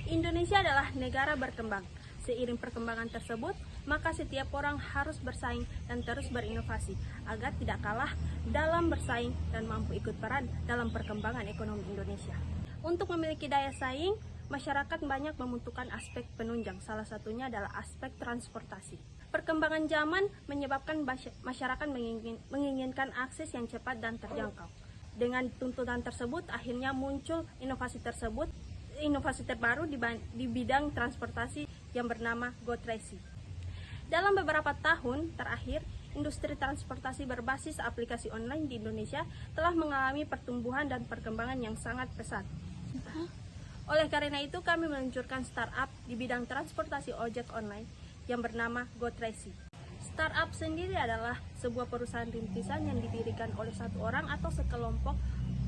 Indonesia adalah negara berkembang. Seiring perkembangan tersebut, maka setiap orang harus bersaing dan terus berinovasi agar tidak kalah dalam bersaing dan mampu ikut peran dalam perkembangan ekonomi Indonesia. Untuk memiliki daya saing, masyarakat banyak membutuhkan aspek penunjang, salah satunya adalah aspek transportasi. Perkembangan zaman menyebabkan masyarakat menginginkan akses yang cepat dan terjangkau. Dengan tuntutan tersebut, akhirnya muncul inovasi terbaru di bidang transportasi yang bernama GoTracing. Dalam beberapa tahun terakhir, industri transportasi berbasis aplikasi online di Indonesia telah mengalami pertumbuhan dan perkembangan yang sangat pesat. Oleh karena itu, kami meluncurkan startup di bidang transportasi ojek online yang bernama GoTracing. Startup sendiri adalah sebuah perusahaan rintisan yang didirikan oleh satu orang atau sekelompok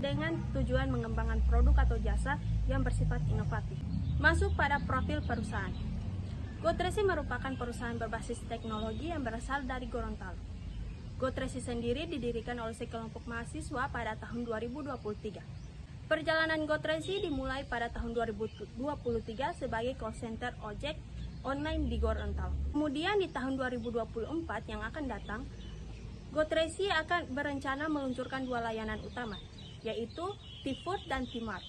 dengan tujuan mengembangkan produk atau jasa yang bersifat inovatif. Masuk pada profil perusahaan. GoTracing merupakan perusahaan berbasis teknologi yang berasal dari Gorontalo. GoTracing sendiri didirikan oleh sekelompok mahasiswa pada tahun 2023. Perjalanan GoTracing dimulai pada tahun 2023 sebagai call center ojek online di Gorontalo. Kemudian di tahun 2024 yang akan datang, GoTracing akan berencana meluncurkan dua layanan utama, yaitu T-Food dan T-Mart.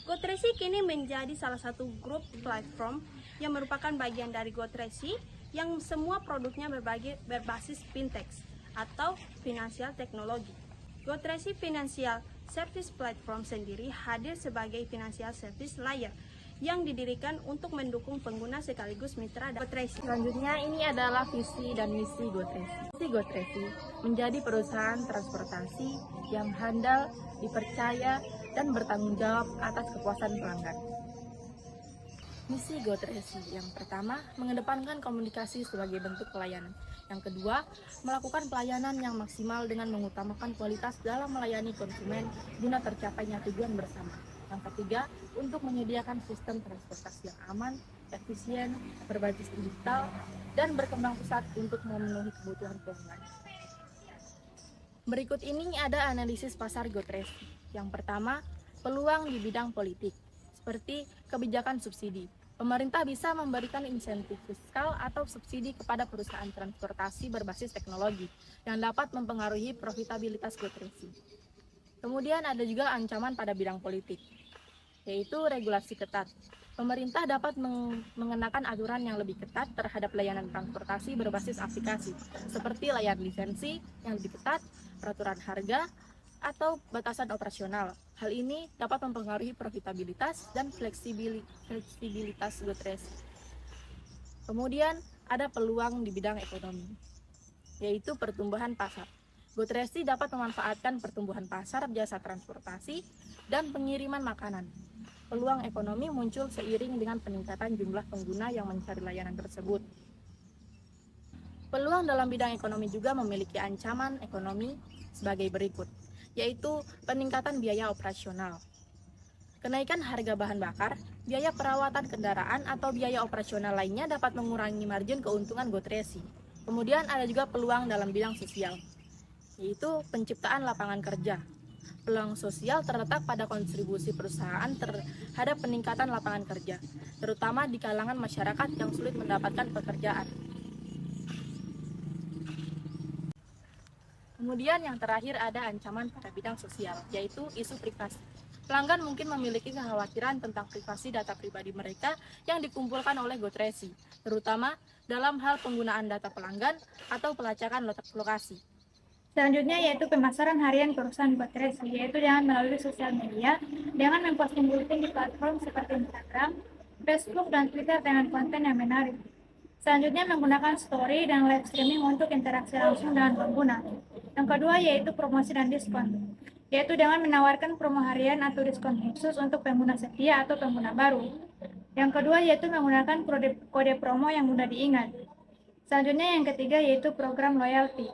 GoTracing kini menjadi salah satu grup platform yang merupakan bagian dari GoTracing yang semua produknya berbasis fintech atau finansial teknologi. GoTracing Financial Service Platform sendiri hadir sebagai financial service layer yang didirikan untuk mendukung pengguna sekaligus mitra GoTracing. Selanjutnya ini adalah visi dan misi GoTracing. Visi GoTracing menjadi perusahaan transportasi yang handal, dipercaya, dan bertanggung jawab atas kepuasan pelanggan. Misi GoTracing yang pertama, mengedepankan komunikasi sebagai bentuk pelayanan. Yang kedua, melakukan pelayanan yang maksimal dengan mengutamakan kualitas dalam melayani konsumen guna tercapainya tujuan bersama. Yang ketiga, untuk menyediakan sistem transportasi yang aman, efisien, berbasis digital, dan berkembang pesat untuk memenuhi kebutuhan pelanggan. Berikut ini ada analisis pasar GoTracing. Yang pertama, peluang di bidang politik, seperti kebijakan subsidi. Pemerintah bisa memberikan insentif fiskal atau subsidi kepada perusahaan transportasi berbasis teknologi yang dapat mempengaruhi profitabilitas GoTracing. Kemudian ada juga ancaman pada bidang politik, yaitu regulasi ketat. Pemerintah dapat mengenakan aturan yang lebih ketat terhadap layanan transportasi berbasis aplikasi, seperti layar lisensi yang lebih ketat, peraturan harga, atau batasan operasional. Hal ini dapat mempengaruhi profitabilitas dan fleksibilitas GoTracing. Kemudian ada peluang di bidang ekonomi, yaitu pertumbuhan pasar. GoTracing dapat memanfaatkan pertumbuhan pasar jasa transportasi dan pengiriman makanan. Peluang ekonomi muncul seiring dengan peningkatan jumlah pengguna yang mencari layanan tersebut. Peluang dalam bidang ekonomi juga memiliki ancaman ekonomi sebagai berikut, yaitu peningkatan biaya operasional. Kenaikan harga bahan bakar, biaya perawatan kendaraan, atau biaya operasional lainnya dapat mengurangi margin keuntungan GoTracing. Kemudian ada juga peluang dalam bidang sosial, yaitu penciptaan lapangan kerja. Peluang sosial terletak pada kontribusi perusahaan terhadap peningkatan lapangan kerja, terutama di kalangan masyarakat yang sulit mendapatkan pekerjaan. Kemudian yang terakhir ada ancaman pada bidang sosial, yaitu isu privasi. Pelanggan mungkin memiliki kekhawatiran tentang privasi data pribadi mereka yang dikumpulkan oleh GoTracing, terutama dalam hal penggunaan data pelanggan atau pelacakan lokasi. Selanjutnya yaitu pemasaran harian perusahaan GoTracing, yaitu dengan melalui sosial media, dengan memposting bulletin di platform seperti Instagram, Facebook, dan Twitter dengan konten yang menarik. Selanjutnya menggunakan story dan live streaming untuk interaksi langsung dengan pengguna. Yang kedua yaitu promosi dan diskon, yaitu dengan menawarkan promo harian atau diskon khusus untuk pengguna setia atau pengguna baru. Yang kedua yaitu menggunakan kode promo yang mudah diingat. Selanjutnya yang ketiga yaitu program loyalty,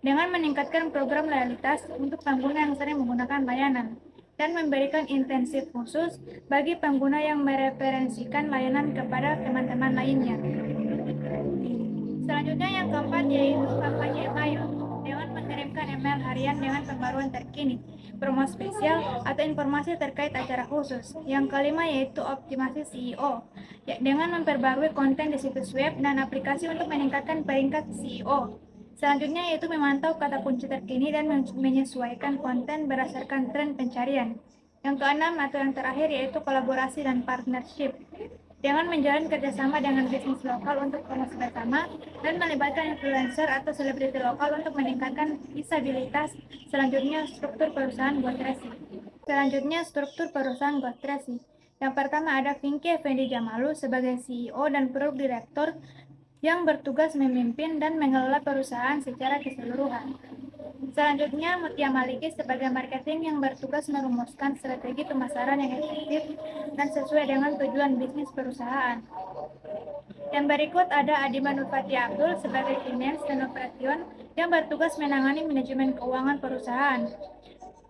dengan meningkatkan program loyalitas untuk pengguna yang sering menggunakan layanan dan memberikan insentif khusus bagi pengguna yang mereferensikan layanan kepada teman-teman lainnya. Selanjutnya yang keempat yaitu kampanye Ayo, dengan mengirimkan menyampaikan email harian dengan pembaruan terkini, promo spesial, atau informasi terkait acara khusus. Yang kelima yaitu optimasi SEO, dengan memperbarui konten di situs web dan aplikasi untuk meningkatkan peringkat SEO. Selanjutnya yaitu memantau kata kunci terkini dan menyesuaikan konten berdasarkan tren pencarian. Yang keenam atau yang terakhir yaitu kolaborasi dan partnership, dengan menjalin kerjasama dengan bisnis lokal untuk promosi bersama dan melibatkan influencer atau selebriti lokal untuk meningkatkan visibilitas. Selanjutnya struktur perusahaan Gotresi. Yang pertama ada Vinky Effendi Jamalu sebagai CEO dan Product Director yang bertugas memimpin dan mengelola perusahaan secara keseluruhan. Selanjutnya, Mutia Maliki sebagai marketing yang bertugas merumuskan strategi pemasaran yang efektif dan sesuai dengan tujuan bisnis perusahaan. Yang berikut ada Adima Nurfati Abdul sebagai finance dan operation yang bertugas menangani manajemen keuangan perusahaan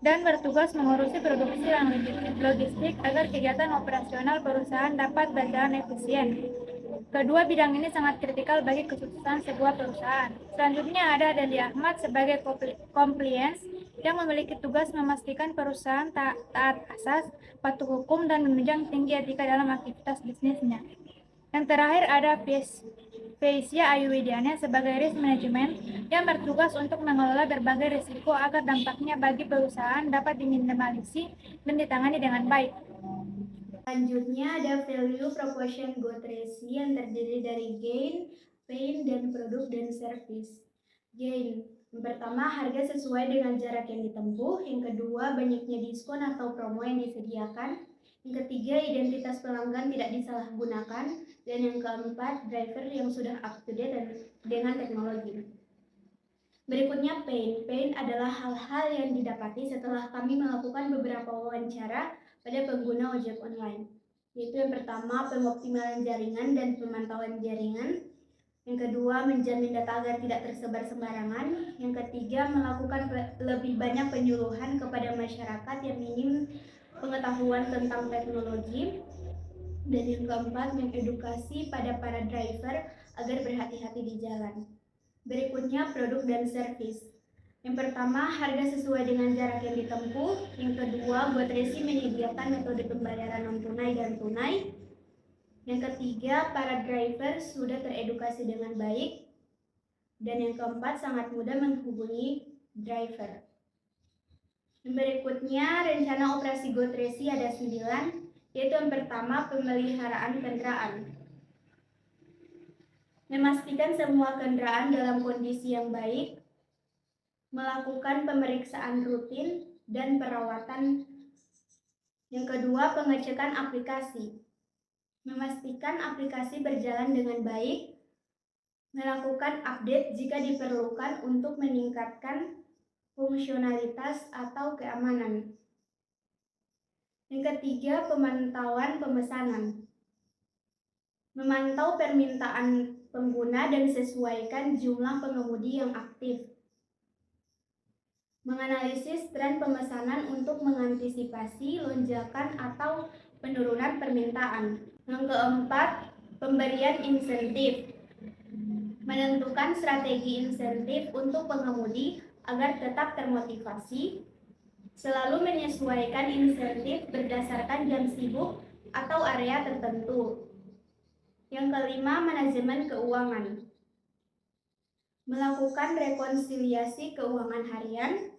dan bertugas mengurusi produksi dan logistik agar kegiatan operasional perusahaan dapat berjalan efisien. Kedua bidang ini sangat kritikal bagi kesuksesan sebuah perusahaan. Selanjutnya ada Deli Ahmad sebagai compliance yang memiliki tugas memastikan perusahaan taat asas, patuh hukum, dan menunjang tinggi etika dalam aktivitas bisnisnya. Yang terakhir ada Faisia Ayu Widiana sebagai risk management yang bertugas untuk mengelola berbagai risiko agar dampaknya bagi perusahaan dapat diminimalisasi dan ditangani dengan baik. Selanjutnya ada value proposition Gotresi yang terdiri dari gain, pain, dan produk dan service. Gain, yang pertama harga sesuai dengan jarak yang ditempuh, yang kedua banyaknya diskon atau promo yang disediakan, yang ketiga identitas pelanggan tidak disalahgunakan, dan yang keempat driver yang sudah up to date dengan teknologi. Berikutnya pain. Pain adalah hal-hal yang didapati setelah kami melakukan beberapa wawancara pada pengguna ojek online, yaitu yang pertama pengoptimalan jaringan dan pemantauan jaringan, yang kedua menjamin data agar tidak tersebar sembarangan, yang ketiga melakukan lebih banyak penyuluhan kepada masyarakat yang minim pengetahuan tentang teknologi, dan yang keempat mengedukasi pada para driver agar berhati-hati di jalan. Berikutnya produk dan service. Yang pertama, harga sesuai dengan jarak yang ditempuh. Yang kedua, Gotresi menyediakan metode pembayaran non-tunai dan tunai. Yang ketiga, para driver sudah teredukasi dengan baik. Dan yang keempat, sangat mudah menghubungi driver. Yang berikutnya, rencana operasi Gotresi ada 9, yaitu yang pertama, pemeliharaan kendaraan. Memastikan semua kendaraan dalam kondisi yang baik, melakukan pemeriksaan rutin dan perawatan. Yang kedua, pengecekan aplikasi. Memastikan aplikasi berjalan dengan baik, melakukan update jika diperlukan untuk meningkatkan fungsionalitas atau keamanan. Yang ketiga, pemantauan pemesanan. Memantau permintaan pengguna dan sesuaikan jumlah pengemudi yang aktif. Menganalisis tren pemesanan untuk mengantisipasi lonjakan atau penurunan permintaan. Yang keempat, pemberian insentif. Menentukan strategi insentif untuk pengemudi agar tetap termotivasi. Selalu menyesuaikan insentif berdasarkan jam sibuk atau area tertentu. Yang kelima, manajemen keuangan. Melakukan rekonsiliasi keuangan harian,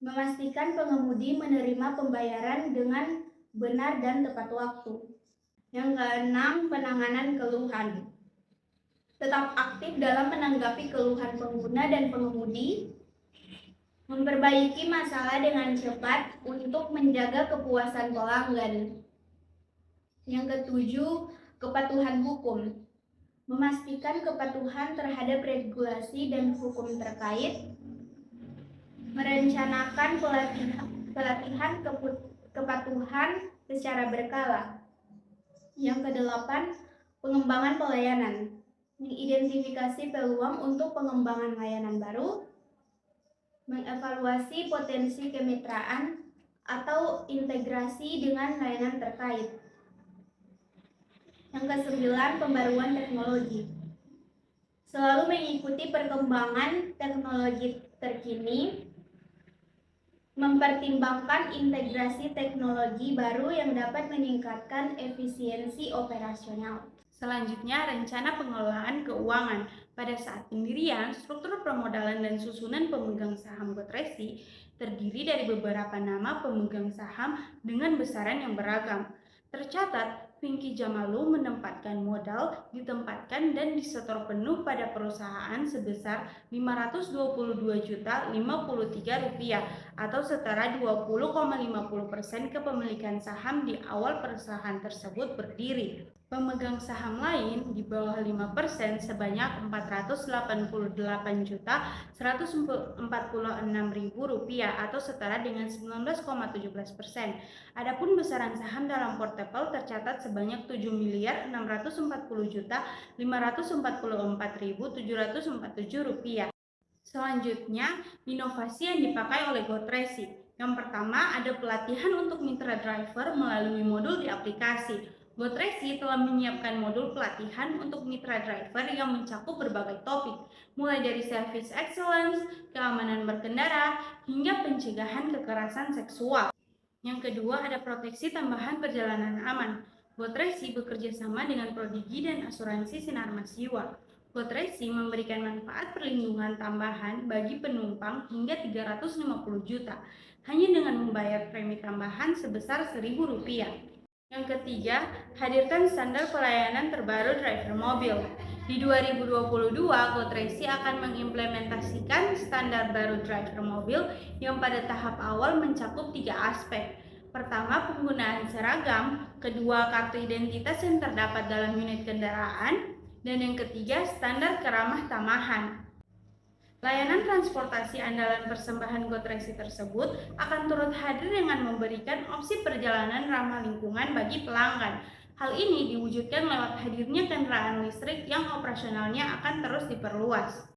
memastikan pengemudi menerima pembayaran dengan benar dan tepat waktu. Yang keenam, penanganan keluhan. Tetap aktif dalam menanggapi keluhan pengguna dan pengemudi, memperbaiki masalah dengan cepat untuk menjaga kepuasan pelanggan. Yang ketujuh, kepatuhan hukum. Memastikan kepatuhan terhadap regulasi dan hukum terkait. Merencanakan pelatihan kepatuhan secara berkala. Yang kedelapan, pengembangan pelayanan. Mengidentifikasi peluang untuk pengembangan layanan baru. Mengevaluasi potensi kemitraan atau integrasi dengan layanan terkait. Yang kesembilan, pembaruan teknologi. Selalu mengikuti perkembangan teknologi terkini, mempertimbangkan integrasi teknologi baru yang dapat meningkatkan efisiensi operasional. Selanjutnya, rencana pengelolaan keuangan. Pada saat pendirian, struktur permodalan dan susunan pemegang saham Gotresi terdiri dari beberapa nama pemegang saham dengan besaran yang beragam. Tercatat, Pinky Jamalu menempatkan modal ditempatkan dan disetor penuh pada perusahaan sebesar Rp522.053 atau setara 20,50% kepemilikan saham di awal perusahaan tersebut berdiri. Pemegang saham lain di bawah 5% sebanyak Rp488.146.000 atau setara dengan 19,17%. Adapun besaran saham dalam portefel tercatat sebanyak Rp7.640.544.747. Selanjutnya, inovasi yang dipakai oleh Gotresi. Yang pertama, ada pelatihan untuk mitra driver melalui modul di aplikasi. Gotresi telah menyiapkan modul pelatihan untuk mitra driver yang mencakup berbagai topik, mulai dari service excellence, keamanan berkendara, hingga pencegahan kekerasan seksual. Yang kedua, ada proteksi tambahan perjalanan aman. Gotresi bekerja sama dengan Prodigi dan asuransi Sinarmas Jiwa. Gotresi memberikan manfaat perlindungan tambahan bagi penumpang hingga 350 juta, hanya dengan membayar premi tambahan sebesar Rp1.000. Yang ketiga, hadirkan standar pelayanan terbaru driver mobil. Di 2022, Gotresi akan mengimplementasikan standar baru driver mobil yang pada tahap awal mencakup 3 aspek. Pertama, penggunaan seragam, kedua, kartu identitas yang terdapat dalam unit kendaraan, dan yang ketiga, standar keramah tamahan. Layanan transportasi andalan persembahan Gotresi tersebut akan turut hadir dengan memberikan opsi perjalanan ramah lingkungan bagi pelanggan. Hal ini diwujudkan lewat hadirnya kendaraan listrik yang operasionalnya akan terus diperluas.